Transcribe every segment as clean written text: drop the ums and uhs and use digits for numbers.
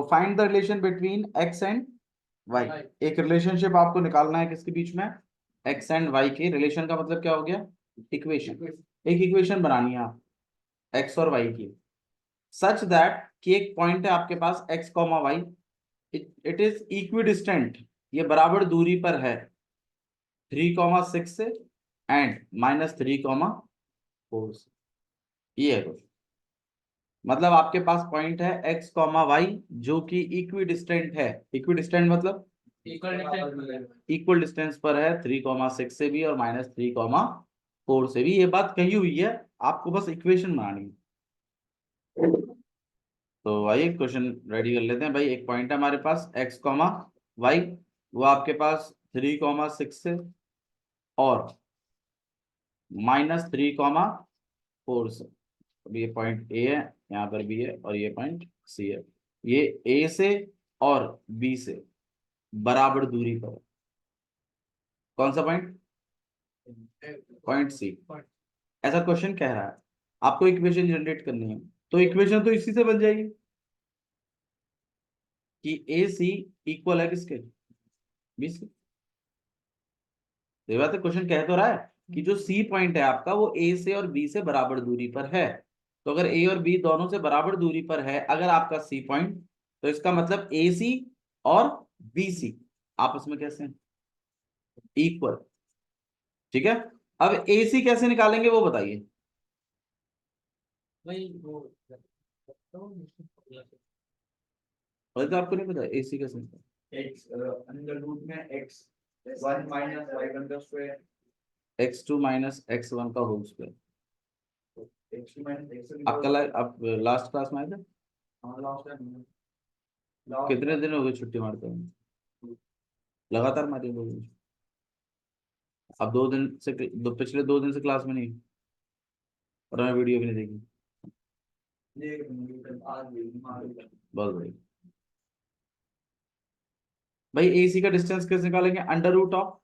Find the relation between X and Y. एक relationship आपको निकालना है किसके बीच में, एक्स एंड वाई के। रिलेशन का मतलब क्या हो गया, इक्वेशन। एक इक्वेशन बनानी है आप एक्स और वाई की, सच दैट कि एक पॉइंट है आपके पास X comma Y, it is equidistant, ये बराबर दूरी पर है 3,6 से एंड -3,4 से। ये है कुछ, मतलब आपके पास पॉइंट है एक्स कॉमा वाई जो कि इक्विडिस्टेंट है। इक्विडिस्टेंट मतलब इक्वल डिस्टेंस पर है 3,6 से भी और -3,4 से भी। ये बात कही हुई है, आपको बस इक्वेशन बनानी है। तो आइए क्वेश्चन रेडी कर लेते हैं भाई। एक पॉइंट है हमारे पास एक्स कॉमा वाई, वो आपके पास 3,6 से और -3,4 से। अब ये पॉइंट ए है, यहाँ पर भी है, और ये पॉइंट सी है। ये ए से और बी से बराबर दूरी पर है। कौन सा पॉइंट, पॉइंट सी। ऐसा क्वेश्चन कह रहा है, आपको इक्वेशन जनरेट करनी है, तो इक्वेशन तो इसी से बन जाएगी कि ए सी इक्वल है किसके, बी से। ये बात है, क्वेश्चन कह तो रहा है कि जो सी पॉइंट है आपका वो ए से और बी से बराबर दूरी पर है। तो अगर ए और बी दोनों से बराबर दूरी पर है अगर आपका सी पॉइंट, तो इसका मतलब ए सी और बी सी आपस में कैसे इक्वल। ठीक है, अब ए सी कैसे निकालेंगे वो बताइए। वैसे तो आपको नहीं पता ए सी कैसे निकालें। एक्स अंडर रूट में X one minus Y one का स्क्वायर, x2 - x1 का whole square. X two minus X आपका आप लास्ट क्लास में आए थे, कितने दिन हो गए छुट्टी मारते हैं, लगातार मारी लोग। अब 2 दिन से, पिछले 2 दिन से क्लास में नहीं, और मैं वीडियो भी नहीं देखी। बहुत बढ़िया भाई। ए सी का डिस्टेंस कैसे निकालेंगे, under root of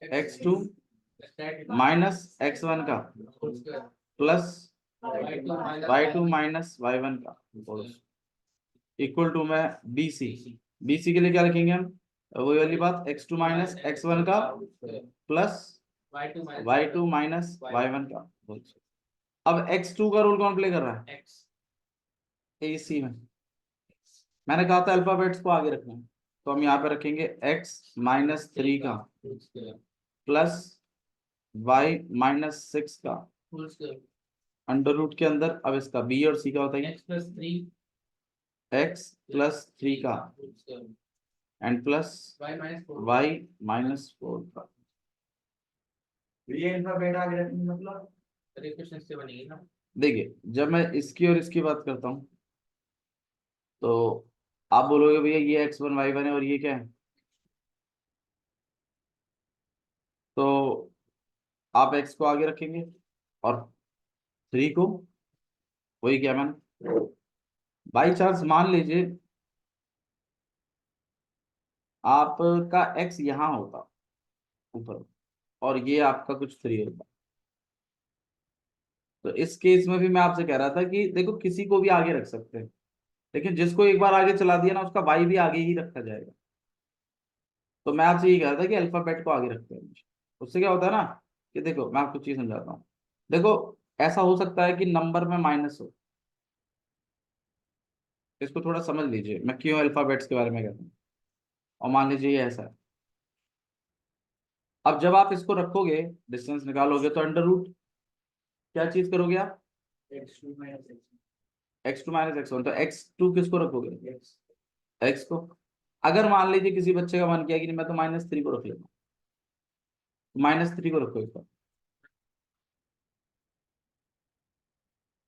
x2 - x1 का प्लस y2 - y1 का इक्वल टू में बी सी। बी सी के लिए क्या लिखेंगे हम, वही वाली बात, x2 - x1 का प्लस y2 - y1 का। अब x2 का रोल कौन प्ले कर रहा है, ए सी में। मैंने कहा था अल्फाबेट्स को आगे रखना है, तो हम यहाँ पे रखेंगे x-3 का प्लस y-6 का अंडर रूट के अंदर। अब इसका b और c का होता है x+3 का एंड प्लस y-4 का। ये अल्फाबेट आगे रखने मतलब देखिए जब मैं इसकी और इसकी बात करता हूँ तो आप बोलोगे भैया ये x1 y1 है और ये क्या है, तो आप x को आगे रखेंगे और 3 को, वही क्या मैंने, बाई चांस मान लीजिए आपका x यहाँ होता ऊपर और ये आपका कुछ 3 होता, तो इस केस में भी मैं आपसे कह रहा था कि देखो किसी को भी आगे रख सकते हैं, लेकिन जिसको एक बार आगे चला दिया ना उसका y भी आगे ही रखा जाएगा। तो मैं आपसे ये कह रहा था कि अल्फाबेट को आगे रखते हैं, उससे क्या होता है ना कि देखो मैं आपको चीज समझाता हूँ। देखो ऐसा हो सकता है कि नंबर में माइनस हो, इसको थोड़ा समझ लीजिए मैं क्यों अल्फाबेट्स के बारे में कहता हूँ। और मान लीजिए ये ऐसा है, अब जब आप इसको रखोगे डिस्टेंस निकालोगे तो अंडर रूट क्या चीज करोगे आप, x2 माइनस x2 - x1, तो x2 किसको रखोगे, एक्स x को। अगर मान लीजिए किसी बच्चे का मन किया कि नहीं मैं तो -3 को रख लेता हूँ, -3 को रखो इसका।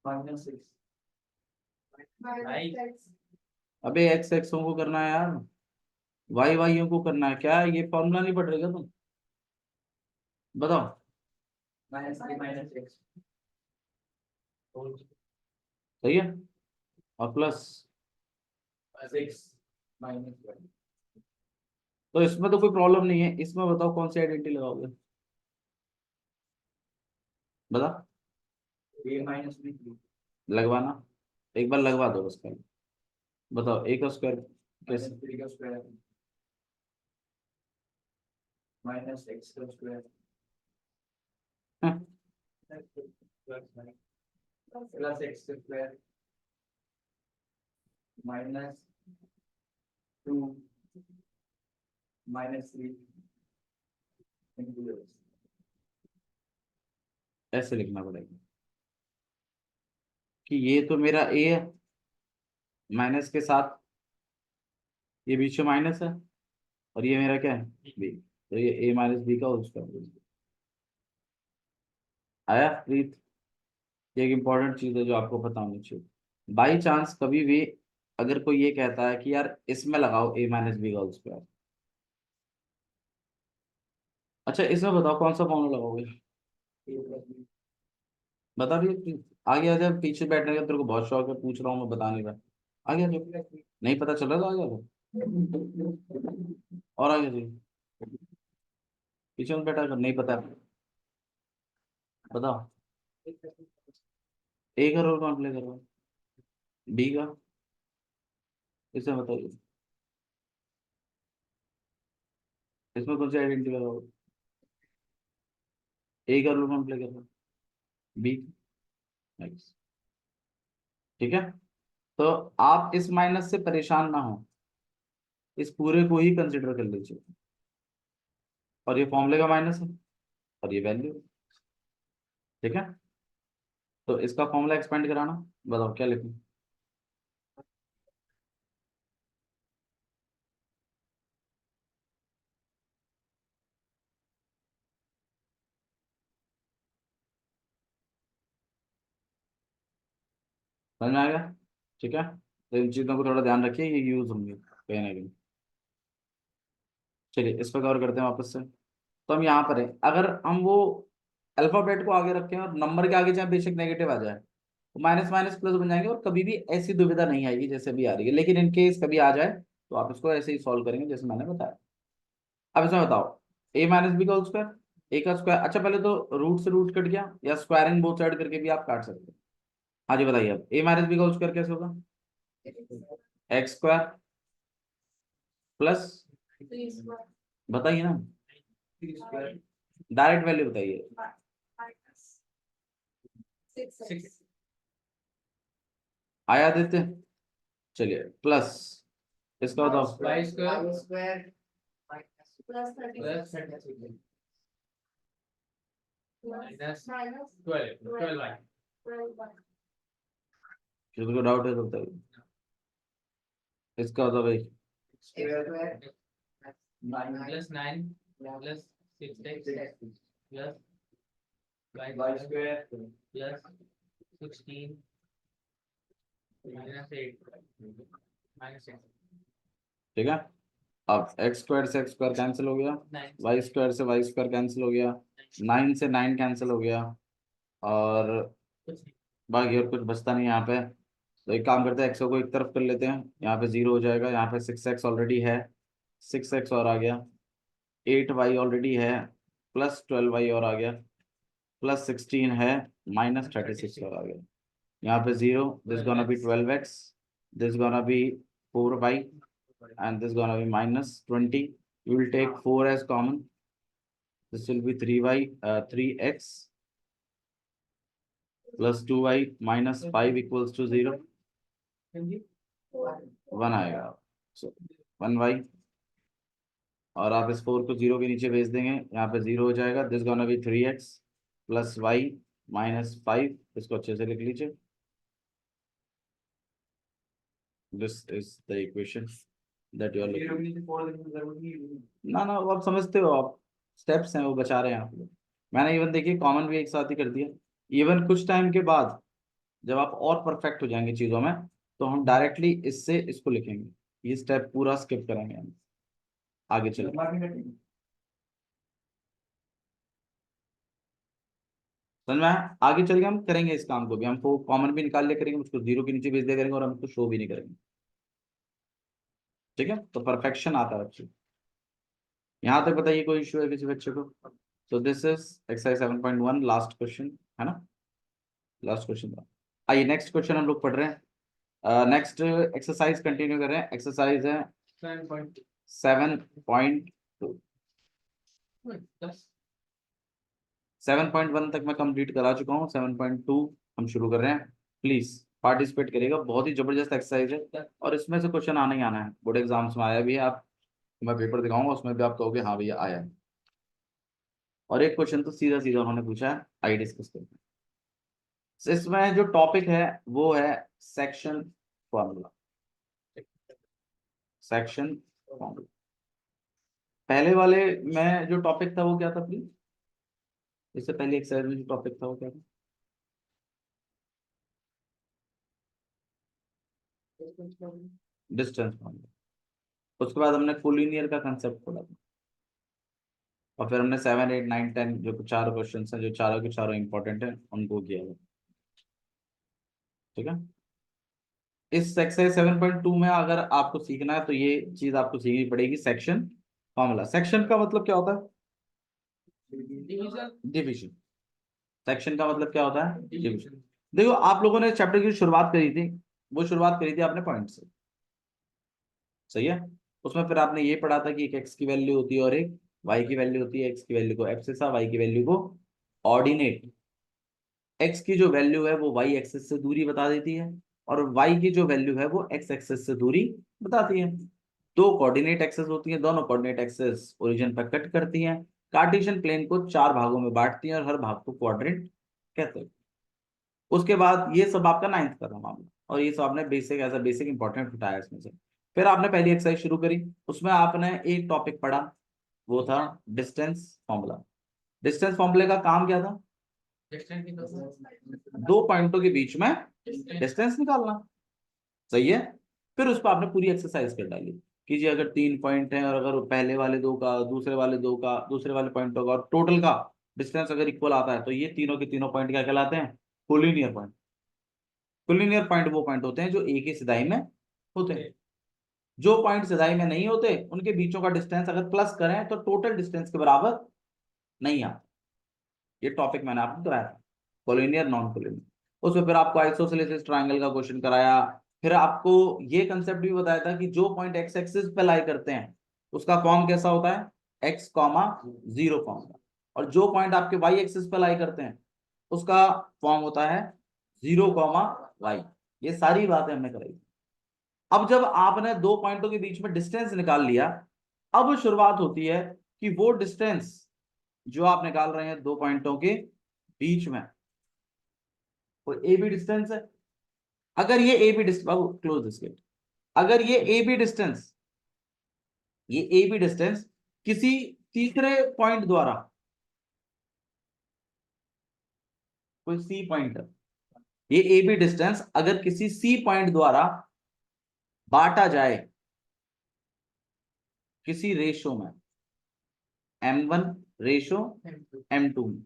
माइनस सिक्स अबे एक्स एक्सों को करना है यार, वाई वाइयों को करना है, क्या है ये फॉर्मूला नहीं पढ़ रहेगा तुम, बताओ। माइनस एक्स सही है, और प्लस, सिक्स माइनस वन। तो इसमें तो कोई प्रॉब्लम नहीं है। इसमें बताओ कौन सी आइडेंटिटी लगाओगे, बता। ए माइनस बी लगवाना, एक बार लगवा दो बस पहले। बताओ ए का स्क्वायर कैसे? -3 का स्क्वायर -x का स्क्वायर हाँ, प्लस x का स्क्वायर -2 -3 into ऐसे लिखना पड़ेगा कि ये तो मेरा ए है, माइनस के साथ ये बीच में माइनस है, और ये मेरा क्या है, बी। तो ये ए माइनस बी का होल स्क्वायर आया प्रीत। ये एक इंपॉर्टेंट चीज है जो आपको पता होनी चाहिए। बाई चांस कभी भी अगर कोई ये कहता है कि यार इसमें लगाओ ए माइनस बी का होल स्क्वायर, अच्छा इसमें बताओ कौन सा फॉर्मूला लगाओगे, बता रही है प्रीत? आगे आ जा, पीछे बैठने का तेरे को बहुत शौक है, पूछ रहा हूँ मैं, बता नहीं रहा। आगे आ जाओ, नहीं पता चल रहा तो आ जाओ, और आगे जाइए, पीछे में बैठा कर नहीं पता है, बताओ। ए का रोल कौन प्ले कर रहा है, बी का, इसे बताइए, इसमें कौन सी आइडेंटिटी लगाओ, ए का रोल कौन प्ले कर रहा है, बी। नेक्स्ट, ठीक है। तो आप इस माइनस से परेशान ना हो, इस पूरे को ही कंसिडर कर लीजिए, और ये फॉर्मूले का माइनस है और ये वैल्यू, ठीक है। तो इसका फॉर्मूला एक्सपेंड कराना, बताओ क्या लिखूं, समझ में आएगा, ठीक है। तो इन चीज़ों को थोड़ा ध्यान रखिए, ये यूज होंगे कहीं ना कहीं। चलिए इस पर कवर करते हैं वापस से। तो हम यहाँ पर है, अगर हम वो अल्फाबेट को आगे रखें और नंबर के आगे चाहे बेशक नेगेटिव आ जाए, तो माइनस माइनस प्लस बन जाएंगे, और कभी भी ऐसी दुविधा नहीं आएगी जैसे अभी आ रही है। लेकिन इन केस कभी आ जाए तो आप इसको ऐसे ही सॉल्व करेंगे जैसे मैंने बताया। अब इसमें बताओ, ए माइनस बी का होल स्क्वायर, ए का स्क्वायर, अच्छा पहले तो रूट से रूट कट गया, या स्क्वायरिंग बोथ साइड करके भी आप काट सकते हैं। हाँ जी बताइए, अब ए माइनस बी का होल स्क्वायर कैसे होगा, एक्स स्क्वायर प्लस, बताइए ना, डायरेक्ट वैल्यू बताइए, आया देते, चलिए प्लस, इसका बताओ, y स्क्वायर प्लस प्लस 12 किसी को डाउट है तो बताइए, इसका बताओ भाई, square +9 +6x plus y square plus 16 -8 -6 ठीक है। अब एक्स स्क्वायर से एक्स स्क्वायर कैंसिल हो गया, 9 वाई स्क्वायर से वाई स्क्वायर कैंसिल हो गया, 9 से 9 कैंसिल हो गया, और कुछ नहीं। बाकी और कुछ बचता नहीं यहाँ पे। तो एक काम करते हैं, एक्स को एक तरफ कर लेते हैं, यहाँ पे 0 हो जाएगा, यहाँ पे 6x ऑलरेडी है, 6x और आ गया, 8y ऑलरेडी है, +12y और आ गया, +16 है, -36 और आ गया। यहाँ पे 0, this gonna be 12x, this gonna be 4y, and this gonna be -20. You will take 4 as common. This will be 3y, 3x plus 2y minus 5 equals to 0. 1 आएगा, so 1y, और आप इस 4 को 0 के नीचे भेज देंगे, यहाँ पे 0 हो जाएगा, this gonna be 3x plus y minus 5, इसको अच्छे से लिख लीजिए, this is the equation that you are looking। ना ना वो आप समझते हो, आप स्टेप्स हैं वो बचा रहे हैं आप लोग। मैंने इवन देखिए कॉमन भी एक साथ ही कर दिया। इवन कुछ टाइम के बाद जब आप और परफेक्ट हो जाएंगे चीजों में, तो हम डायरेक्टली इससे इसको लिखेंगे, ये स्टेप पूरा स्किप करेंगे हम, आगे चलेंगे। समझ में आया? आगे चल के हम करेंगे इस काम को भी, हम कॉमन भी निकाल लिया करेंगे, उसको 0 के नीचे भेज दिया करेंगे, और हम उसको शो भी नहीं करेंगे, ठीक है। तो परफेक्शन आता है बच्चे, यहाँ तक बताइए कोई इशू है किसी बच्चे को? So this is exercise 7.1 last question है ना, लास्ट क्वेश्चन था। आइए नेक्स्ट क्वेश्चन हम लोग पढ़ रहे हैं। नेक्स्ट एक्सरसाइज कंटिन्यू करें। एक्सरसाइज है 7.2। 7.1 तक मैं कंप्लीट करा चुका हूँ, 7.2 हम शुरू कर रहे हैं। प्लीज पार्टिसिपेट करिएगा, बहुत ही जबरदस्त एक्सरसाइज है और इसमें से क्वेश्चन आना ही आना है। बोर्ड एग्जाम्स में आया भी है, आप मैं पेपर दिखाऊंगा उसमें भी आप कहोगे हाँ भैया आया है। और एक क्वेश्चन तो सीधा सीधा उन्होंने पूछा है, आई डिस्कस करते हैं। इसमें जो टॉपिक है वो है सेक्शन फॉर्मूला। सेक्शन फॉर्मूला पहले वाले में जो टॉपिक था वो क्या था प्लीज? इससे पहले एक्सरसाइज में जो टॉपिक था वो क्या था? Distance formula. उसके बाद हमने कोलिनियर का कंसेप्ट पढ़ा था और फिर हमने 7, 8, 9, 10 जो चारों क्वेश्चन हैं जो चारों के चारों इंपॉर्टेंट है उनको किया है। ठीक है, इस एक्सरसाइज 7.2 में अगर आपको सीखना है तो ये चीज आपको सीखनी पड़ेगी, सेक्शन फॉर्मूला। सेक्शन का मतलब क्या होता है? डिवीजन। सेक्शन का मतलब क्या होता है? डिवीजन। देखो आप लोगों ने चैप्टर की शुरुआत करी थी, वो शुरुआत करी थी आपने पॉइंट से, सही है। उसमें फिर आपने ये पढ़ा था कि एक एक्स की वैल्यू होती है और एक वाई की वैल्यू होती है। एक्स की वैल्यू को एब्सिसा, वाई की वैल्यू को ऑर्डिनेट। एक्स की जो वैल्यू है वो वाई एक्सिस से दूरी बता देती है और वाई की जो वैल्यू है वो एक्स एक्सिस से दूरी बताती है। दो कोऑर्डिनेट एक्सेस होती हैं, दोनों कोऑर्डिनेट एक्सेस ओरिजिन पर कट करती हैं, कार्टेशियन प्लेन को 4 भागों में बांटती हैं और हर भाग को क्वाड्रेंट कहते हैं। उसके बाद ये सब आपका 9th का था मामला और ये सब आपने basic as a basic important उठाया इसमें से। फिर आपने पहली एक्सरसाइज शुरू करी, उसमें आपने एक टॉपिक पढ़ा, वो था डिस्टेंस फॉर्मूला। डिस्टेंस फॉर्मूले का काम क्या था? दो पॉइंटों के बीच में डिस्टेंस निकालना, सही है। फिर उस पर आपने पूरी एक्सरसाइज कर डाली कि जी अगर 3 पॉइंट है और अगर पहले वाले दो का, दूसरे वाले दो का, दूसरे वाले पॉइंटों का और टोटल का डिस्टेंस अगर इक्वल आता है तो ये तीनों के तीनों पॉइंट क्या कहलाते हैं? Collinear point. कोलिनियर पॉइंट वो पॉइंट होते हैं जो एक ही सिधाई में होते हैं। जो पॉइंट सिधाई में नहीं होते उनके बीचों का डिस्टेंस अगर प्लस करें तो टोटल डिस्टेंस के बराबर नहीं आता। ये टॉपिक मैंने आपको कराया था, कोलिनियर नॉन कोलिनियर। उसमें फिर आपको आइसोसेलेस ट्रायंगल का क्वेश्चन कराया। फिर आपको ये कंसेप्ट भी बताया था कि जो पॉइंट एक्स एक्सिस पे लाई करते हैं उसका फॉर्म कैसा होता है? एक्स कॉमा 0 फॉर्म का। और जो पॉइंट आपके वाई एक्सिस पे लाई करते हैं उसका फॉर्म होता है 0 कॉमा वाई। ये सारी बातें हमने कराई। अब जब आपने दो पॉइंटों के बीच में डिस्टेंस निकाल लिया, अब शुरुआत होती है कि वो डिस्टेंस जो आप निकाल रहे हैं दो पॉइंटों के बीच में, वो ए बी डिस्टेंस है। अगर ये A B distance, close this gate, अगर ये ए बी डिस्टेंस, ये ए बी डिस्टेंस किसी तीसरे पॉइंट द्वारा, कोई सी पॉइंट, ये ए बी डिस्टेंस अगर किसी सी पॉइंट द्वारा बांटा जाए किसी रेशो में, m1 रेशो m2 में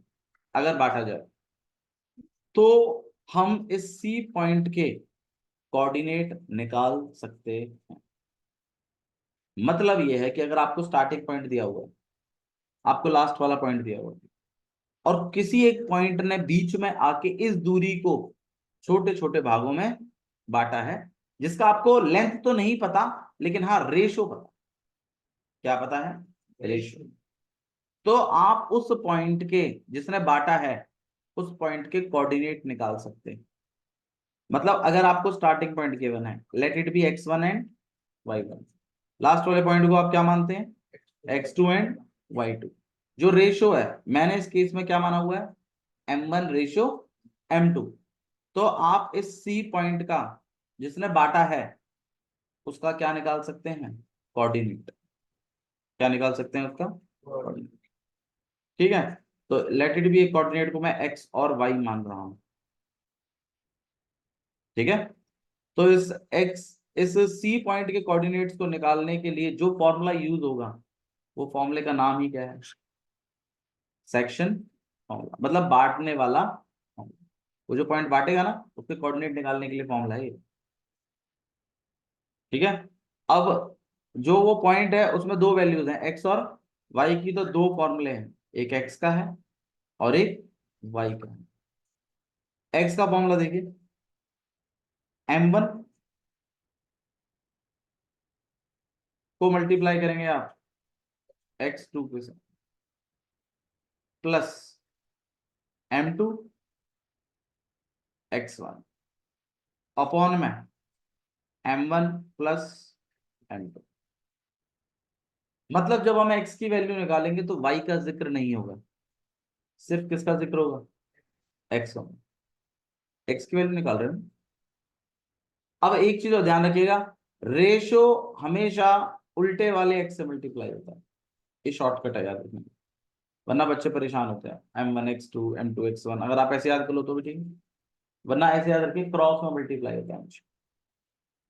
अगर बांटा जाए तो हम इस सी पॉइंट के कोऑर्डिनेट निकाल सकते हैं। मतलब यह है कि अगर आपको स्टार्टिंग पॉइंट दिया हुआ है, आपको लास्ट वाला पॉइंट दिया हुआ है और किसी एक पॉइंट ने बीच में आके इस दूरी को छोटे छोटे भागों में बांटा है, जिसका आपको लेंथ तो नहीं पता लेकिन हाँ रेशो पता। क्या पता है? रेशो। तो आप उस पॉइंट के, जिसने बांटा है, उस पॉइंट के कोऑर्डिनेट निकाल सकते हैं। मतलब अगर आपको स्टार्टिंग पॉइंट गिवन है, let it be x1 and y1, last वाले पॉइंट को आप क्या मानते हैं? x2 and y2। जो रेशो है मैंने इस केस में क्या माना हुआ है? m1 ratio m2। तो आप इस सी पॉइंट का, जिसने बांटा है, उसका क्या निकाल सकते हैं? कोऑर्डिनेट। क्या निकाल सकते हैं उसका? कोऑर्डिनेट। ठीक है, तो लेट इट बी एक कोऑर्डिनेट को मैं x और y मान रहा हूं। ठीक है, तो इस सी पॉइंट के कोऑर्डिनेट्स को निकालने के लिए जो फॉर्मूला यूज होगा वो फॉर्मूले का नाम ही क्या है? सेक्शन फॉर्मूला, मतलब बांटने वाला formula। वो जो पॉइंट बांटेगा ना उसके कोऑर्डिनेट निकालने के लिए फॉर्मूला है ये। ठीक है, अब जो वो पॉइंट है उसमें दो वैल्यूज हैं एक्स और वाई की, तो दो फॉर्मूले हैं, एक एक्स का है और एक वाई का है। एक्स का फॉर्मूला देखिए m1 को मल्टीप्लाई करेंगे आप x2 के साथ प्लस m2 x1 अपॉन में m1 प्लस m2। मतलब जब हम x की वैल्यू निकालेंगे तो y का जिक्र नहीं होगा, सिर्फ किसका जिक्र होगा, x1। x की वैल्यू निकाल रहे हैं। अब एक चीज और ध्यान रखिएगा, रेशो हमेशा उल्टे वाले x से मल्टीप्लाई होता है, ये शॉर्टकट है याद रखना, वरना बच्चे परेशान होते हैं। m1 x2 m2 x1 अगर आप ऐसे याद कर लो तो भी ठीक है, वरना ऐसे याद रखिए क्रॉस में मल्टीप्लाई होता है हमेशा।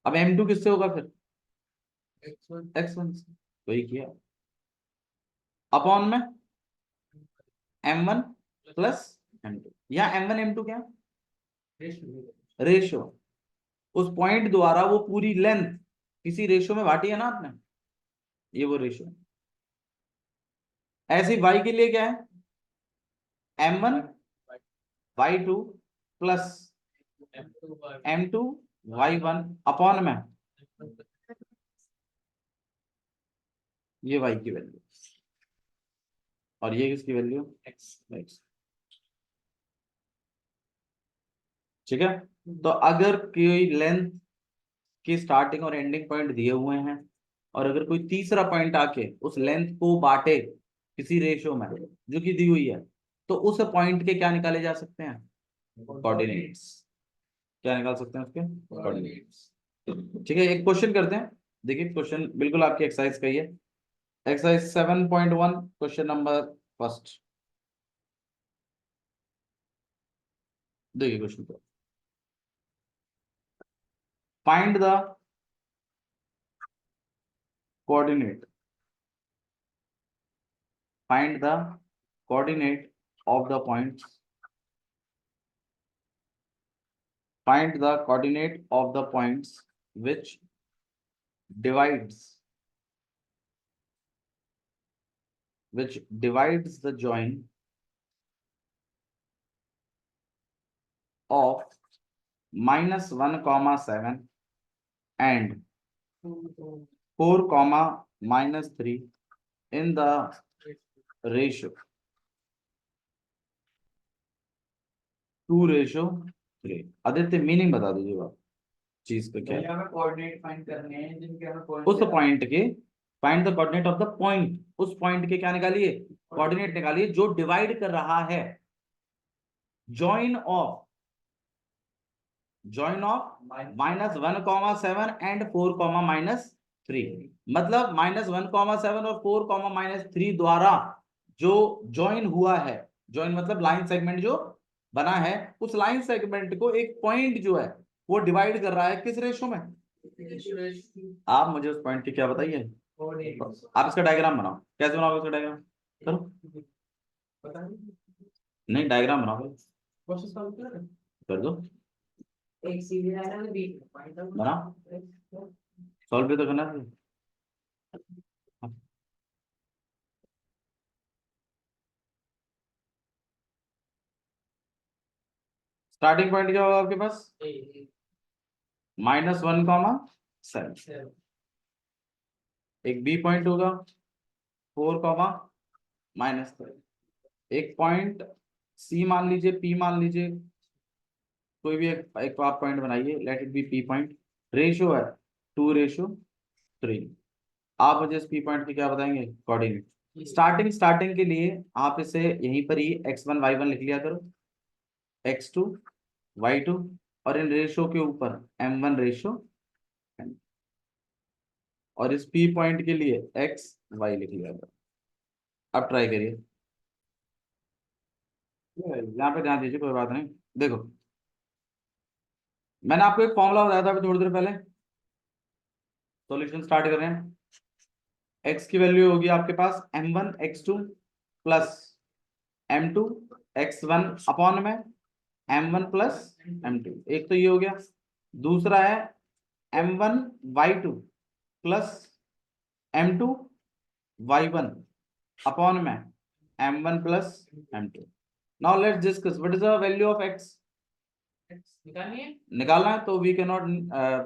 अब m2 किससे होगा फिर, x1 से, तो ये किया अपॉन में m1 प्लस m2। यहाँ m1 m2 क्या रेशो, उस पॉइंट द्वारा वो पूरी लेंथ किसी रेशो में बांटी है ना आपने, ये वो रेशो। ऐसे y के लिए क्या है, m1 y2 plus m2 y1 upon में ये y की वैल्यू और ये किसकी वैल्यू x। ठीक है, तो अगर कोई लेंथ की स्टार्टिंग और एंडिंग पॉइंट दिए हुए हैं और अगर कोई तीसरा पॉइंट आके उस लेंथ को बांटे किसी रेशो में जो कि दी हुई है, तो उस पॉइंट के क्या निकाले जा सकते हैं, कोऑर्डिनेट्स। क्या निकाल सकते हैं उसके कोऑर्डिनेट्स। ठीक है, एक क्वेश्चन करते हैं, देखिए क्वेश्चन बिल्कुल आपकी एक्सरसाइज का ही है, एक्सरसाइज 7.1 क्वेश्चन नंबर फर्स्ट। देखिए क्वेश्चन को, find the coordinate, find the coordinate of the points, find the coordinate of the points which divides the join of -1, 7 and 4, -3 in the ratio 2:3। Aditya meaning बता दीजिए आप चीज का क्या है। हमें कोऑर्डिनेट फाइंड करने हैं जिनके हमें उस पॉइंट के find the coordinate of the point, उस पॉइंट के क्या निकालिए, कोऑर्डिनेट निकालिए जो डिवाइड कर रहा है जॉइन ऑफ -1, 7 एंड 4, -3। मतलब -1, 7 और 4, -3 द्वारा जो जॉइन हुआ है, जॉइन मतलब लाइन सेगमेंट जो बना है, उस लाइन सेगमेंट को एक पॉइंट जो है वो डिवाइड कर रहा है किस रेशो में। आप मुझे उस पॉइंट की क्या बताइए, आप इसका डायग्राम बनाओ, कैसे बनाओगे इसका डायग्राम, करो। नहीं डायग्राम बनाओ कर दो, एक सीधी लाइन है बीच में पॉइंट बना सॉल्व भी तो करना है। स्टार्टिंग पॉइंट क्या होगा आपके पास, -1, 7। एक बी पॉइंट होगा 4, -3। एक पॉइंट सी मान लीजिए, पी मान लीजिए, कोई भी एक आप पॉइंट बनाइए, let it be P point. Ratio है 2:3। आप मुझे इस पी पॉइंट की क्या बताएंगे, कोऑर्डिनेट। स्टार्टिंग के लिए आप इसे यहीं पर ही x1 y1 लिख लिया करो, x2 y2 और इन रेशो के ऊपर m1 रेशो m, और इस पी पॉइंट के लिए x y लिख लिया करो। अब ट्राई करिए, यहाँ पे ध्यान दीजिए, कोई बात नहीं। देखो मैंने आपको एक फॉर्मूला बताया था अभी थोड़ी देर पहले, सॉल्यूशन स्टार्ट कर रहे हैं। x की वैल्यू होगी आपके पास m1 x2 plus m2 x1 upon में m1 प्लस m2। एक तो ये हो गया, दूसरा है m1 y2 plus m2 y1 upon में m1 plus m2। Now let's discuss what is the value of x। निकालना है तो we can not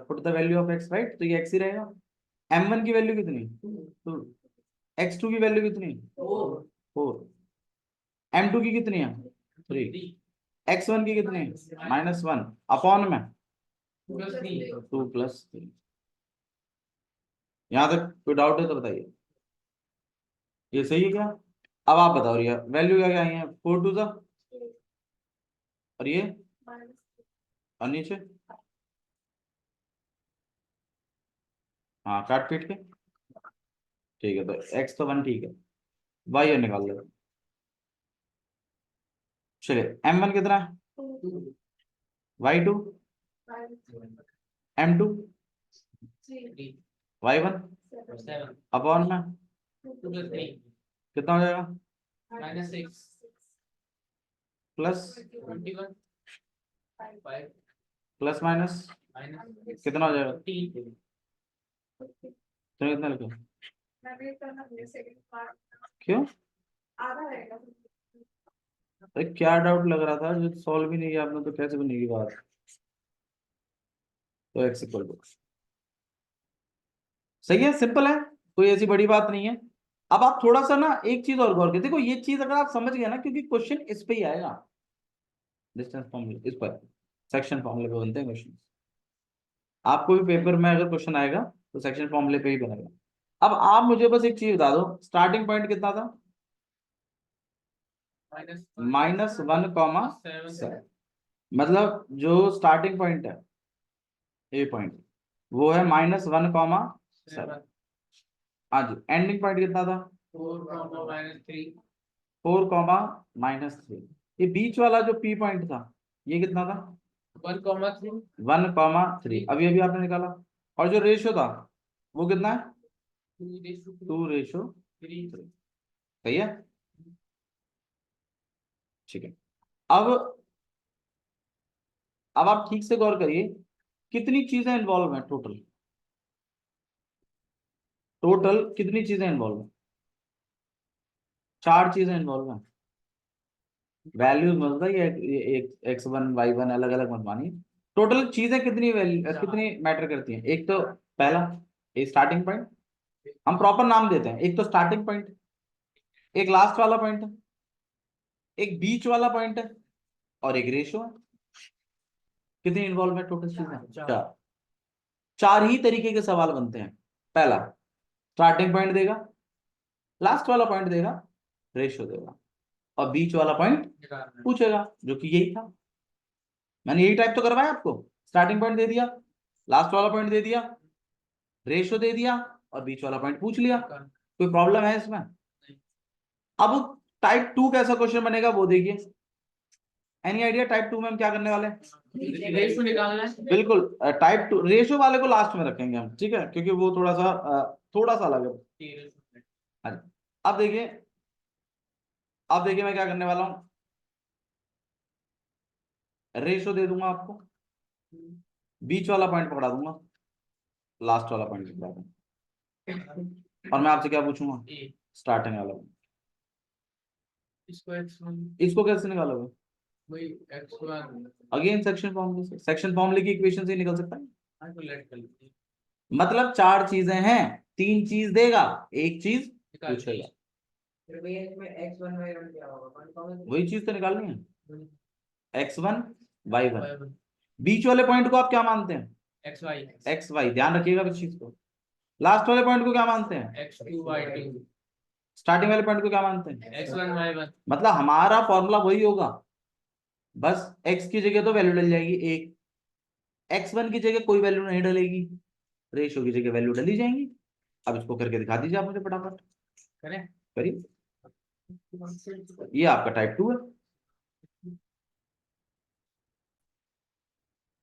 put the value of x, right, तो ये x ही रहेगा। m1 की वैल्यू कितनी, 2, x2 की वैल्यू कितनी, 4, m2 की कितनी है, 3, x1 की कितनी है, -1 अपॉन में 2 + 3। यहां तक कोई डाउट है तो बताइए, ये सही है क्या? अब आप बताओ ये वैल्यू क्या क्या आई है, 4 2 सा, और ये और नीचे, हाँ काट पीट के, ठीक है, तो x तो 1 ठीक है, y और निकाल लो। चलिए m1 कितना है, y2, m2, y1 अपॉन में कितना हो जाएगा, प्लस प्लस माइनस कितना हो जाएगा, तो कितना लिखो, क्यों, अरे क्या डाउट लग रहा था जो सॉल्व ही नहीं किया आपने, तो कैसे बनेगी बात, तो x इक्वल टू, सही है, सिंपल है, कोई ऐसी बड़ी बात नहीं है। अब आप थोड़ा सा ना एक चीज और गौर करें, देखो ये चीज अगर आप समझ गए ना, क्योंकि क्वेश्चन इस पे ही आएगा, डिस्टेंस फॉर्मूला इस पर, सेक्शन फॉर्मूले पे बनते हैं क्वेश्चन, आपको भी पेपर में अगर क्वेश्चन आएगा तो सेक्शन फॉर्मूले पे ही बनेगा। अब आप मुझे बस एक चीज बता दो, स्टार्टिंग पॉइंट कितना था, -1, मतलब जो स्टार्टिंग पॉइंट है ए पॉइंट, वो है -1, हाँ जी, एंडिंग पॉइंट कितना था, 4, ये बीच वाला जो पी पॉइंट था ये कितना था, 1, 3, अभी अभी आपने निकाला, और जो रेशियो था वो कितना है, 2:3, सही है, ठीक है। अब आप ठीक से गौर करिए, कितनी चीजें इन्वॉल्व हैं टोटल, टोटल कितनी चीजें इन्वॉल्व हैं, 4 चीजें इन्वॉल्व हैं, वैल्यूज मत बताइए, एक x1 y1 अलग अलग मत मानिए, टोटल चीजें कितनी वैल्यू कितनी मैटर करती हैं, एक तो पहला एक स्टार्टिंग पॉइंट, हम प्रॉपर नाम देते हैं, एक तो स्टार्टिंग पॉइंट, एक लास्ट वाला पॉइंट है, एक बीच वाला पॉइंट है, और एक रेशियो है। कितनी इन्वॉल्व है टोटल चीजें, 4, 4 ही तरीके के सवाल बनते हैं, पहला स्टार्टिंग पॉइंट देगा, लास्ट वाला पॉइंट देगा, रेशियो देगा, और बीच वाला पॉइंट पूछेगा, जो कि यही था, मैंने यही टाइप तो करवाया आपको, स्टार्टिंग पॉइंट दे दिया, लास्ट वाला पॉइंट दे दिया, रेशियो दे दिया, और बीच वाला पॉइंट पूछ लिया, कोई प्रॉब्लम है इसमें? अब टाइप 2 कैसा क्वेश्चन बनेगा वो देखिए, एनी आइडिया टाइप 2 में हम क्या करने वाले हैं, रेशियो निकालना है। बिल्कुल, टाइप 2 रेशियो वाले को लास्ट में रखेंगे हम, ठीक है, क्योंकि वो थोड़ा सा अलग है। हाँ जी। अब देखिए मैं क्या करने वाला हूँ, रेशियो दे दूंगा आपको, बीच वाला पॉइंट पकड़ा दूंगा, लास्ट वाला पॉइंट पकड़ा दूंगा, और मैं आपसे क्या पूछूंगा, स्टार्टिंग वाला, इसको कैसे निकालोगे, अगेन सेक्शन फॉर्मूले से, सेक्शन फॉर्मूले की इक्वेशन से निकल सकता है, मतलब 4 चीजें हैं, 3 चीज देगा, एक चीज पूछेगा, वही चीज तो निकालनी है, x1 y1, बीच वाले पॉइंट को आप क्या मानते हैं, xy, ध्यान रखिएगा इस चीज को, लास्ट वाले पॉइंट को क्या मानते हैं, स्टार्टिंग वाले पॉइंट को क्या मानते हैं, मतलब हमारा फॉर्मूला वही होगा, बस x की जगह तो वैल्यू डल जाएगी एक, x1 की जगह कोई वैल्यू नहीं डलेगी, रेशियो की जगह वैल्यू डली जाएंगी। अब इसको करके दिखा दीजिए आप मुझे फटाफट, करिए, ये आपका टाइप 2 है,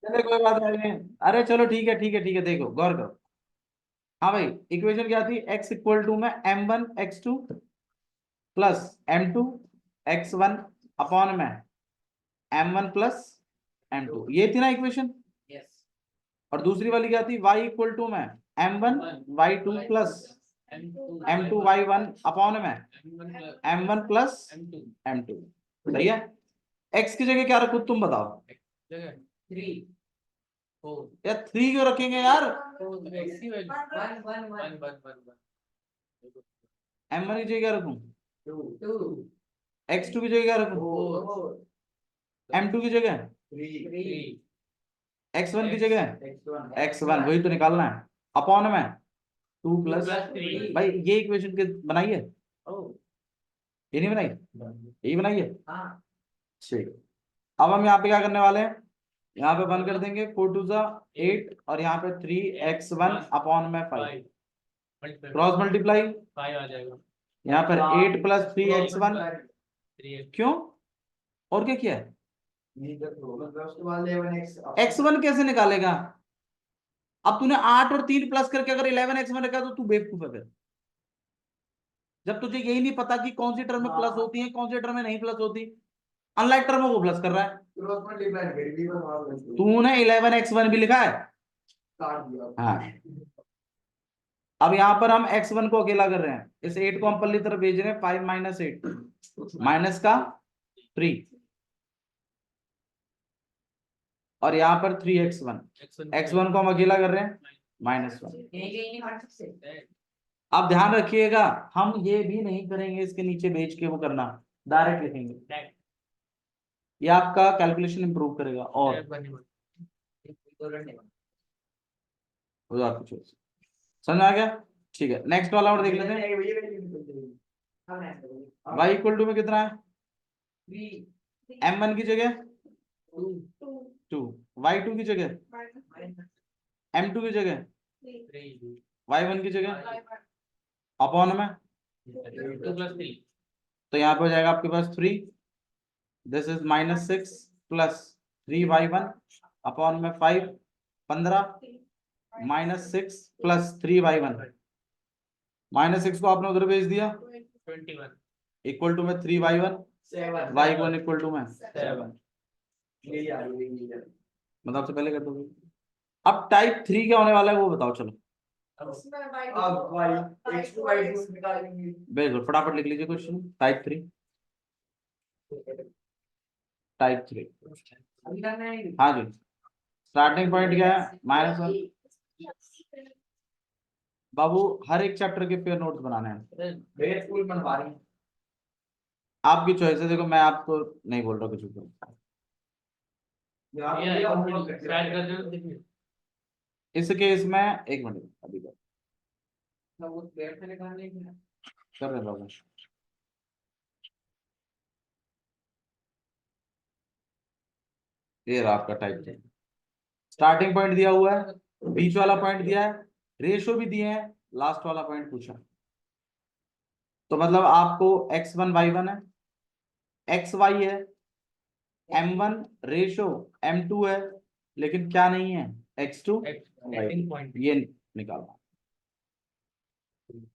चलो कोई बात नहीं, अरे चलो ठीक है ठीक है ठीक है, देखो गौर करो, हाँ भाई इक्वेशन क्या थी, x इक्वल टू में m1 x2 plus m2 x1 upon में m1 प्लस m2, ये थी ना इक्वेशन, और दूसरी वाली क्या थी, y इक्वल टू में m1 y2 plus m2 y1 upon में m1 प्लस m2, सही है। x की जगह क्या रखूं तुम बताओ, फोर यार 3 क्यों रखेंगे यार? एक्स की value one one one one one one m1 की जगह क्या रखूं? टू x2 की जगह क्या रखूं? फोर m2 की जगह थ्री थ्री x1 की जगह x1 x1, वही तो निकालना है। अपॉन में 2 प्लस प्लस थ्री भाई ये इक्वेशन के बनाई है, ओ ये नहीं बनाई, यही बनाई है। हाँ ठीक, अब हम यहाँ पे क्या करने वाले हैं, यहाँ पे 1 कर देंगे, 4 2 8 और यहाँ पे 3x1 अपॉन में 5 क्रॉस मल्टीप्लाई, 5 आ जाएगा यहाँ पर 8 प्लस 3x1 3 क्यों, और क्या किया है? मतलब उसके बाद 11x x1 कैसे निकालेगा? अब तूने 8 और 3 प्लस करके अगर 11x1 रखा तो तू बेवकूफ है फिर, जब तुझे यही नहीं पता कि कौन सी टर्म में प्लस होती है कौन सी टर्म में नहीं प्लस होती, अनलाइक टर्म में वो प्लस कर रहा है। क्रॉस मल्टीप्लाई फिर भी बस तूने 11x1 भी लिखा है। काट दिया। हाँ, अब यहाँ पर हम x1 को अकेला कर रहे हैं, इस 8 को हम पल्ली तरफ भेज रहे हैं, 5 माइनस 8 माइनस का 3 और यहाँ पर 3x1, x1 को हम अकेला कर रहे हैं -1। यही नहीं हट सकते अब ध्यान रखिएगा, हम ये भी नहीं करेंगे इसके नीचे भेज के वो करना, डायरेक्ट लिखेंगे, ये आपका कैलकुलेशन इंप्रूव करेगा और हो जाता कुछ समझ में आ गया। ठीक है, नेक्स्ट वाला और देख लेते हैं। y इक्वल टू में कितना है? m1 की जगह 2, y2 की जगह m2 की जगह y1 की जगह अपॉन में, 2 प्लस 3 तो यहाँ पे हो जाएगा आपके पास 3, this is -6 plus 3y1 upon में 5 15 -6 प्लस 3y1 -6 को आपने उधर भेज दिया 21 इक्वल टू में 3y1 y1 इक्वल टू में 7, मतलब से पहले कर दोगे। अब टाइप 3 क्या होने वाला है वो बताओ, चलो अब y x2 y2 निकालेंगे। बिल्कुल फटाफट लिख लीजिए क्वेश्चन। टाइप 3 टाइप 3 अभी करना है हाँ जी, स्टार्टिंग पॉइंट क्या है? -1। बाबू हर एक चैप्टर के पेयर नोट्स बनाने हैं, मेरे स्कूल बनवा रही आपकी चॉइस है। देखो मैं आपको नहीं बोल रहा कुछ भी, स्टार्ट कर दो इस केस में एक मिनट अभी वो पेड़ से निकालने की कर रहे हैं बाबू। ये रहा आपका टाइप 3, स्टार्टिंग पॉइंट दिया हुआ है, बीच वाला पॉइंट दिया है, रेशो भी दिए हैं, लास्ट वाला पॉइंट पूछा। तो मतलब आपको x1 y1 है, xy है, m1 रेशो m2 है, लेकिन क्या नहीं है x2 एक्टिंग पॉइंट ये निकालना।